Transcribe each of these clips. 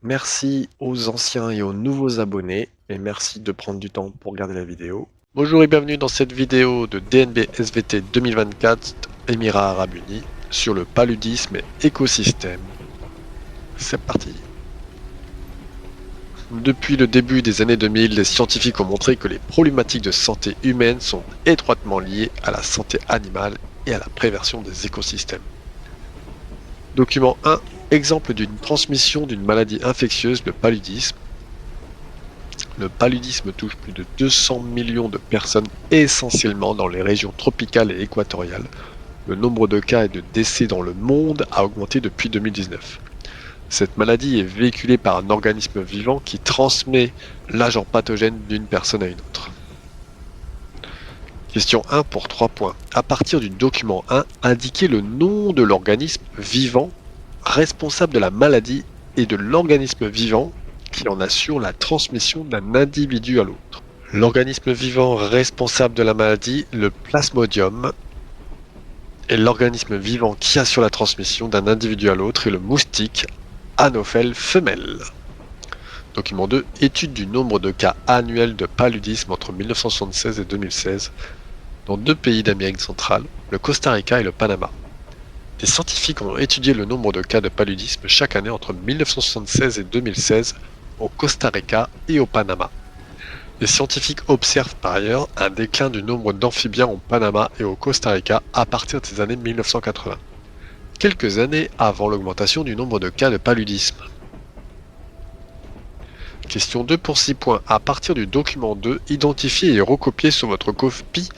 Merci aux anciens et aux nouveaux abonnés, et merci de prendre du temps pour regarder la vidéo. Bonjour et bienvenue dans cette vidéo de DNB SVT 2024, Émirats Arabes Unis, sur le paludisme et écosystème. C'est parti. Depuis le début des années 2000, les scientifiques ont montré que les problématiques de santé humaine sont étroitement liées à la santé animale et à la prévention des écosystèmes. Document 1. Exemple d'une transmission d'une maladie infectieuse, le paludisme. Le paludisme touche plus de 200 millions de personnes, essentiellement dans les régions tropicales et équatoriales. Le nombre de cas et de décès dans le monde a augmenté depuis 2019. Cette maladie est véhiculée par un organisme vivant qui transmet l'agent pathogène d'une personne à une autre. Question 1 pour 3 points. À partir du document 1, indiquez le nom de l'organisme vivant responsable de la maladie et de l'organisme vivant qui en assure la transmission d'un individu à l'autre. L'organisme vivant responsable de la maladie, le plasmodium, et l'organisme vivant qui assure la transmission d'un individu à l'autre est le moustique, Anophèle femelle. Document 2. Étude du nombre de cas annuels de paludisme entre 1976 et 2016 dans deux pays d'Amérique centrale, le Costa Rica et le Panama. Des scientifiques ont étudié le nombre de cas de paludisme chaque année entre 1976 et 2016 au Costa Rica et au Panama. Les scientifiques observent par ailleurs un déclin du nombre d'amphibiens au Panama et au Costa Rica à partir des années 1980, quelques années avant l'augmentation du nombre de cas de paludisme. Question 2 pour 6 points. À partir du document 2, identifiez et recopiez sur votre copie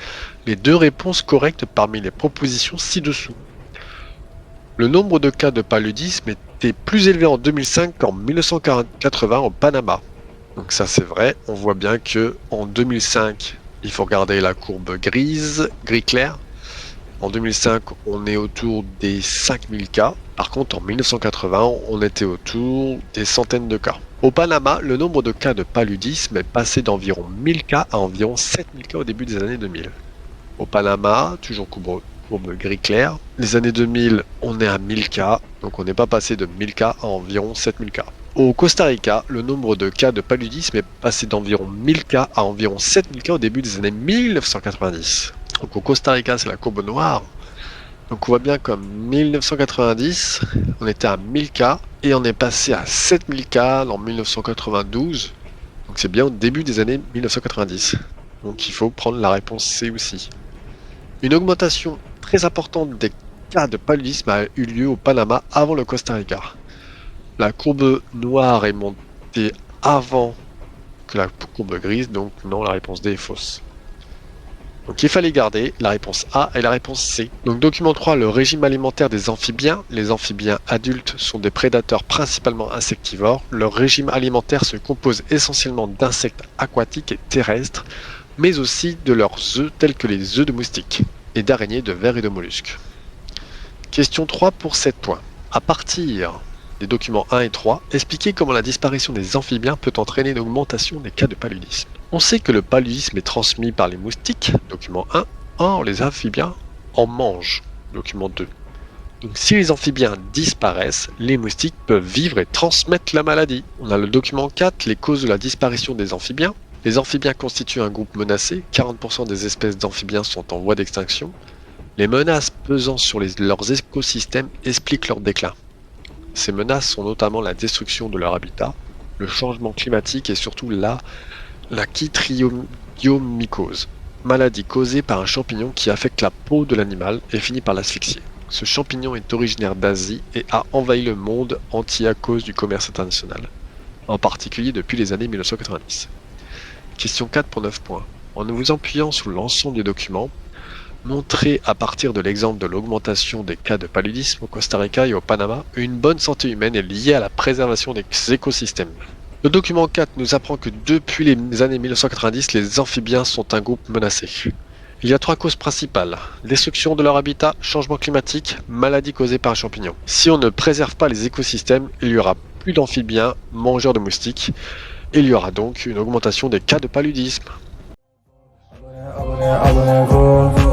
les deux réponses correctes parmi les propositions ci-dessous. Le nombre de cas de paludisme était plus élevé en 2005 qu'en 1980 au Panama. Donc ça c'est vrai, on voit bien que en 2005, il faut regarder la courbe gris clair. En 2005, on est autour des 5000 cas. Par contre, en 1980, on était autour des centaines de cas. Au Panama, le nombre de cas de paludisme est passé d'environ 1000 cas à environ 7000 cas au début des années 2000. Au Panama, toujours courbe gris clair, les années 2000, on est à 1000 cas, donc on n'est pas passé de 1000 cas à environ 7000 cas. Au Costa Rica, le nombre de cas de paludisme est passé d'environ 1000 cas à environ 7000 cas au début des années 1990. Donc au Costa Rica, c'est la courbe noire. Donc on voit bien qu'en 1990, on était à 1000 cas et on est passé à 7000 cas en 1992. Donc c'est bien au début des années 1990. Donc il faut prendre la réponse C aussi. Une augmentation très importante des cas de paludisme a eu lieu au Panama avant le Costa Rica. La courbe noire est montée avant que la courbe grise, donc non, la réponse D est fausse. Donc il fallait garder la réponse A et la réponse C. Donc document 3, le régime alimentaire des amphibiens. Les amphibiens adultes sont des prédateurs principalement insectivores. Leur régime alimentaire se compose essentiellement d'insectes aquatiques et terrestres, mais aussi de leurs œufs tels que les œufs de moustiques, et d'araignées, de vers et de mollusques. Question 3 pour 7 points. À partir des documents 1 et 3, expliquez comment la disparition des amphibiens peut entraîner une augmentation des cas de paludisme. On sait que le paludisme est transmis par les moustiques, document 1. Or, les amphibiens en mangent, document 2. Donc si les amphibiens disparaissent, les moustiques peuvent vivre et transmettre la maladie. On a le document 4, les causes de la disparition des amphibiens. Les amphibiens constituent un groupe menacé, 40% des espèces d'amphibiens sont en voie d'extinction. Les menaces pesant sur leurs écosystèmes expliquent leur déclin. Ces menaces sont notamment la destruction de leur habitat, le changement climatique et surtout la chytridiomycose, maladie causée par un champignon qui affecte la peau de l'animal et finit par l'asphyxier. Ce champignon est originaire d'Asie et a envahi le monde entier à cause du commerce international, en particulier depuis les années 1990. Question 4 pour 9 points. En vous appuyant sur l'ensemble des documents, montrez à partir de l'exemple de l'augmentation des cas de paludisme au Costa Rica et au Panama, une bonne santé humaine est liée à la préservation des écosystèmes. Le document 4 nous apprend que depuis les années 1990, les amphibiens sont un groupe menacé. Il y a 3 causes principales: destruction de leur habitat, changement climatique, maladie causée par un champignon. Si on ne préserve pas les écosystèmes, il y aura plus d'amphibiens mangeurs de moustiques. Il y aura donc une augmentation des cas de paludisme. Abonnez-vous.